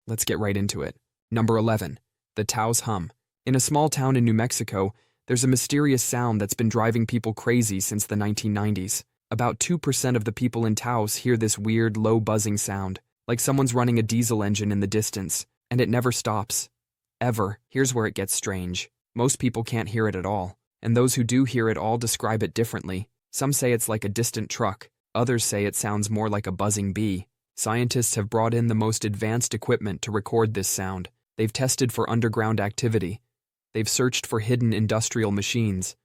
Let's get right into it. Number 11. The Taos Hum. In a small town in New Mexico, there's a mysterious sound that's been driving people crazy since the 1990s. About 2% of the people in Taos hear this weird, low buzzing sound, like someone's running a diesel engine in the distance, and it never stops. Ever. Here's where it gets strange. Most people can't hear it at all, and those who do hear it all describe it differently. Some say it's like a distant truck, others say it sounds more like a buzzing bee. Scientists have brought in the most advanced equipment to record this sound. They've tested for underground activity. They've searched for hidden industrial machines,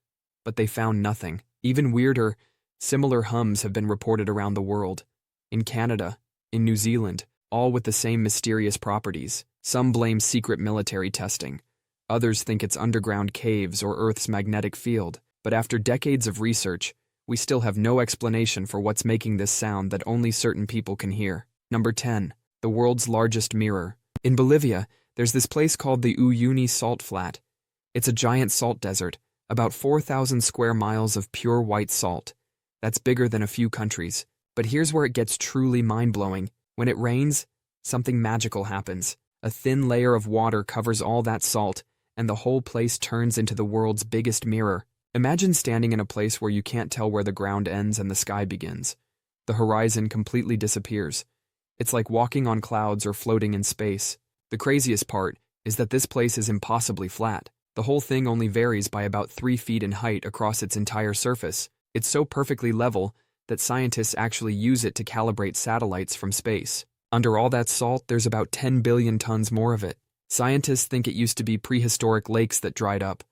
but they found nothing. Even weirder, similar hums have been reported around the world. In Canada, in New Zealand, all with the same mysterious properties. Some blame secret military testing. Others think it's underground caves or Earth's magnetic field. But after decades of research, we still have no explanation for what's making this sound that only certain people can hear. Number 10. The world's largest mirror. In Bolivia, there's this place called the Uyuni Salt Flat. It's a giant salt desert, about 4,000 square miles of pure white salt. That's bigger than a few countries. But here's where it gets truly mind-blowing. When it rains, something magical happens. A thin layer of water covers all that salt, and the whole place turns into the world's biggest mirror. Imagine standing in a place where you can't tell where the ground ends and the sky begins. The horizon completely disappears. It's like walking on clouds or floating in space. The craziest part is that this place is impossibly flat. The whole thing only varies by about 3 feet in height across its entire surface. It's so perfectly level that scientists actually use it to calibrate satellites from space. Under all that salt, there's about 10 billion tons more of it. Scientists think it used to be prehistoric lakes that dried up,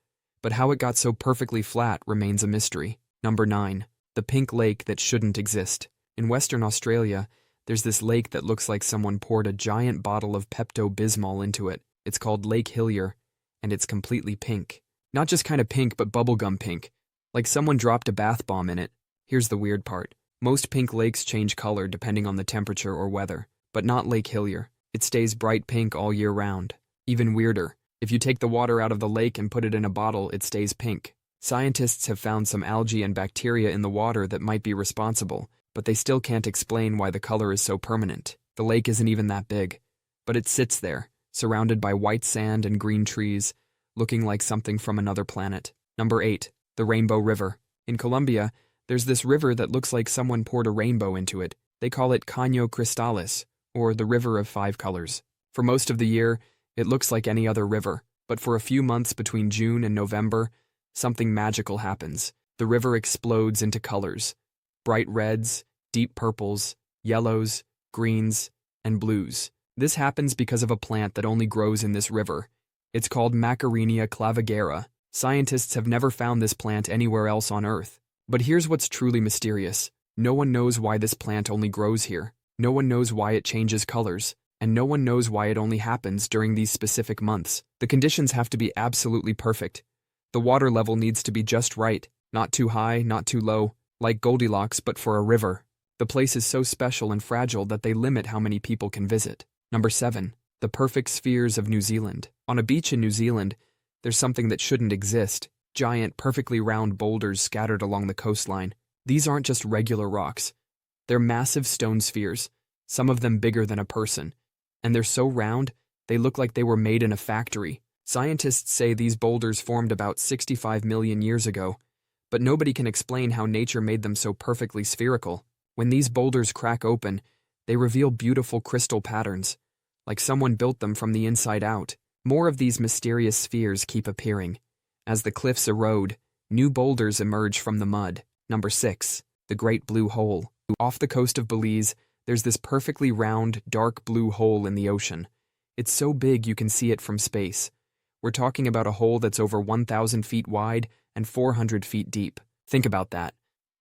but how it got so perfectly flat remains a mystery. Number 9. The pink lake that shouldn't exist. In Western Australia, there's this lake that looks like someone poured a giant bottle of Pepto-Bismol into it. It's called Lake Hillier, and it's completely pink. Not just kind of pink, but bubblegum pink, like someone dropped a bath bomb in it. Here's the weird part. Most pink lakes change color depending on the temperature or weather, but not Lake Hillier. It stays bright pink all year round. Even weirder, if you take the water out of the lake and put it in a bottle, it stays pink. Scientists have found some algae and bacteria in the water that might be responsible, but they still can't explain why the color is so permanent. The lake isn't even that big, but it sits there, surrounded by white sand and green trees, looking like something from another planet. Number 8. The Rainbow River. In Colombia, there's this river that looks like someone poured a rainbow into it. They call it Caño Cristalis, or the River of 5 Colors. For most of the year, it looks like any other river, but for a few months between June and November, something magical happens. The river explodes into colors. Bright reds, deep purples, yellows, greens, and blues. This happens because of a plant that only grows in this river. It's called Macarinia clavigera. Scientists have never found this plant anywhere else on Earth. But here's what's truly mysterious. No one knows why this plant only grows here. No one knows why it changes colors. And no one knows why it only happens during these specific months. The conditions have to be absolutely perfect. The water level needs to be just right. Not too high, not too low. Like Goldilocks, but for a river. The place is so special and fragile that they limit how many people can visit. Number 7. The perfect spheres of New Zealand. On a beach in New Zealand, there's something that shouldn't exist. Giant, perfectly round boulders scattered along the coastline. These aren't just regular rocks. They're massive stone spheres, some of them bigger than a person. And they're so round, they look like they were made in a factory. Scientists say these boulders formed about 65 million years ago, but nobody can explain how nature made them so perfectly spherical. When these boulders crack open, they reveal beautiful crystal patterns, like someone built them from the inside out. More of these mysterious spheres keep appearing. As the cliffs erode, new boulders emerge from the mud. Number 6. The Great Blue Hole. Off the coast of Belize, there's this perfectly round, dark blue hole in the ocean. It's so big you can see it from space. We're talking about a hole that's over 1,000 feet wide and 400 feet deep. Think about that.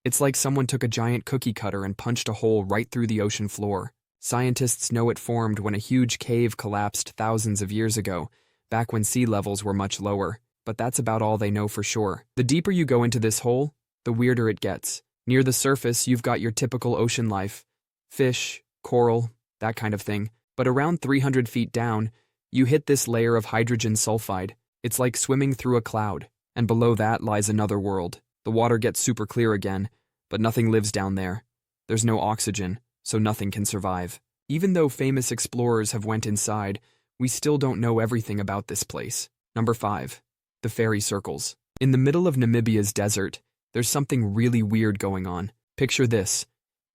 It's like someone took a giant cookie cutter and punched a hole right through the ocean floor. Scientists know it formed when a huge cave collapsed thousands of years ago, back when sea levels were much lower. But that's about all they know for sure. The deeper you go into this hole, the weirder it gets. Near the surface, you've got your typical ocean life. Fish, coral, that kind of thing. But around 300 feet down, you hit this layer of hydrogen sulfide. It's like swimming through a cloud. And below that lies another world. The water gets super clear again, but nothing lives down there. There's no oxygen, so nothing can survive. Even though famous explorers have went inside, we still don't know everything about this place. Number 5. The fairy circles. In the middle of Namibia's desert, there's something really weird going on. Picture this.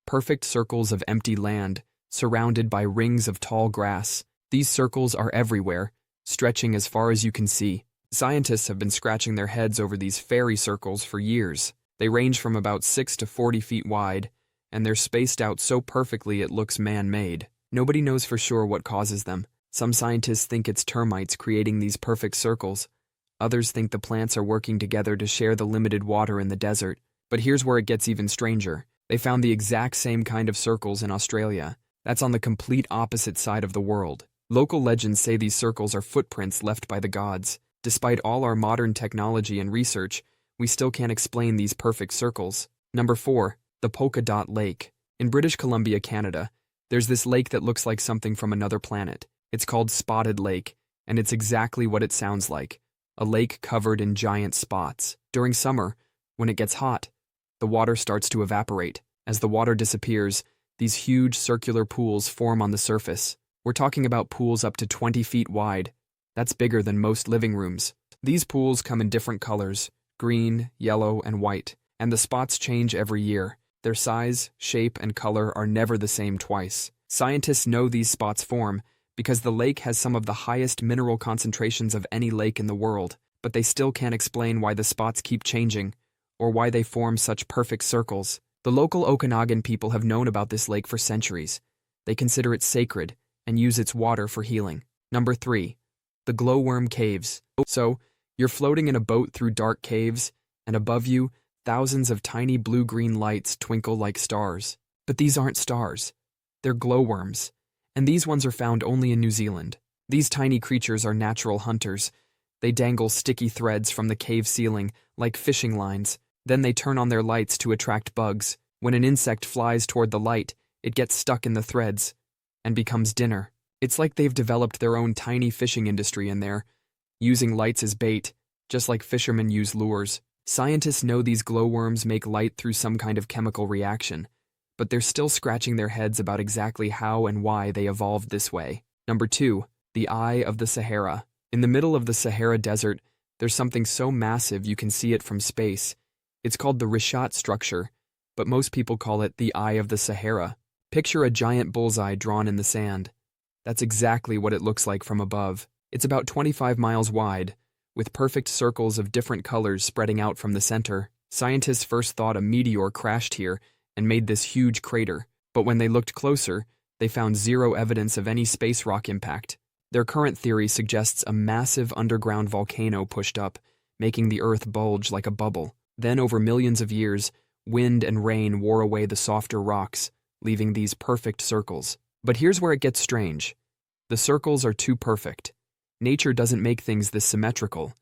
Perfect circles of empty land, surrounded by rings of tall grass. These circles are everywhere, stretching as far as you can see. Scientists have been scratching their heads over these fairy circles for years. They range from about 6 to 40 feet wide, and they're spaced out so perfectly it looks man-made. Nobody knows for sure what causes them. Some scientists think it's termites creating these perfect circles. Others think the plants are working together to share the limited water in the desert. But here's where it gets even stranger. They found the exact same kind of circles in Australia. That's on the complete opposite side of the world. Local legends say these circles are footprints left by the gods. Despite all our modern technology and research, we still can't explain these perfect circles. Number 4. The Polka Dot Lake. In British Columbia, Canada, there's this lake that looks like something from another planet. It's called Spotted Lake, and it's exactly what it sounds like. A lake covered in giant spots. During summer, when it gets hot, the water starts to evaporate. As the water disappears, these huge circular pools form on the surface. We're talking about pools up to 20 feet wide. That's bigger than most living rooms. These pools come in different colors, green, yellow, and white, and the spots change every year. Their size, shape, and color are never the same twice. Scientists know these spots form because the lake has some of the highest mineral concentrations of any lake in the world, but they still can't explain why the spots keep changing or why they form such perfect circles. The local Okanagan people have known about this lake for centuries. They consider it sacred and use its water for healing. Number 3. The Glowworm Caves. So, you're floating in a boat through dark caves, and above you, thousands of tiny blue-green lights twinkle like stars. But these aren't stars. They're glowworms, and these ones are found only in New Zealand. These tiny creatures are natural hunters. They dangle sticky threads from the cave ceiling, like fishing lines. Then they turn on their lights to attract bugs. When an insect flies toward the light, it gets stuck in the threads and becomes dinner. It's like they've developed their own tiny fishing industry in there, using lights as bait, just like fishermen use lures. Scientists know these glowworms make light through some kind of chemical reaction, but they're still scratching their heads about exactly how and why they evolved this way. Number 2. The Eye of the Sahara. In the middle of the Sahara Desert, there's something so massive you can see it from space. It's called the Richat structure, but most people call it the Eye of the Sahara. Picture a giant bullseye drawn in the sand. That's exactly what it looks like from above. It's about 25 miles wide, with perfect circles of different colors spreading out from the center. Scientists first thought a meteor crashed here and made this huge crater, but when they looked closer, they found zero evidence of any space rock impact. Their current theory suggests a massive underground volcano pushed up, making the Earth bulge like a bubble. Then, over millions of years, wind and rain wore away the softer rocks, leaving these perfect circles. But here's where it gets strange. The circles are too perfect. Nature doesn't make things this symmetrical.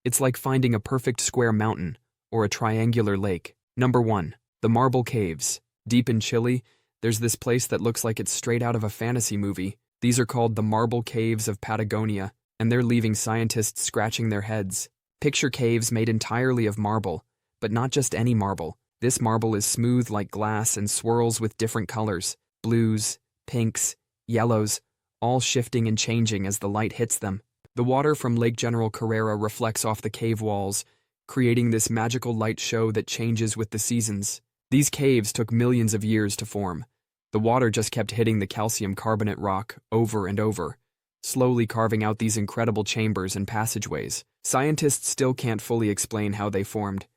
It's like finding a perfect square mountain or a triangular lake. Number 1. The Marble Caves. Deep in Chile, there's this place that looks like it's straight out of a fantasy movie. These are called the Marble Caves of Patagonia, and they're leaving scientists scratching their heads. Picture caves made entirely of marble, but not just any marble. This marble is smooth like glass and swirls with different colors. Blues, pinks, yellows, all shifting and changing as the light hits them. The water from Lake General Carrera reflects off the cave walls, creating this magical light show that changes with the seasons. These caves took millions of years to form. The water just kept hitting the calcium carbonate rock over and over, slowly carving out these incredible chambers and passageways. Scientists still can't fully explain how they formed.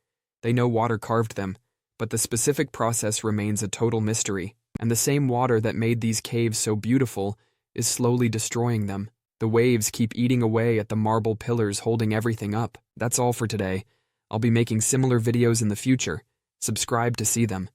They know water carved them, but the specific process remains a total mystery. And the same water that made these caves so beautiful is slowly destroying them. The waves keep eating away at the marble pillars holding everything up. That's all for today. I'll be making similar videos in the future. Subscribe to see them.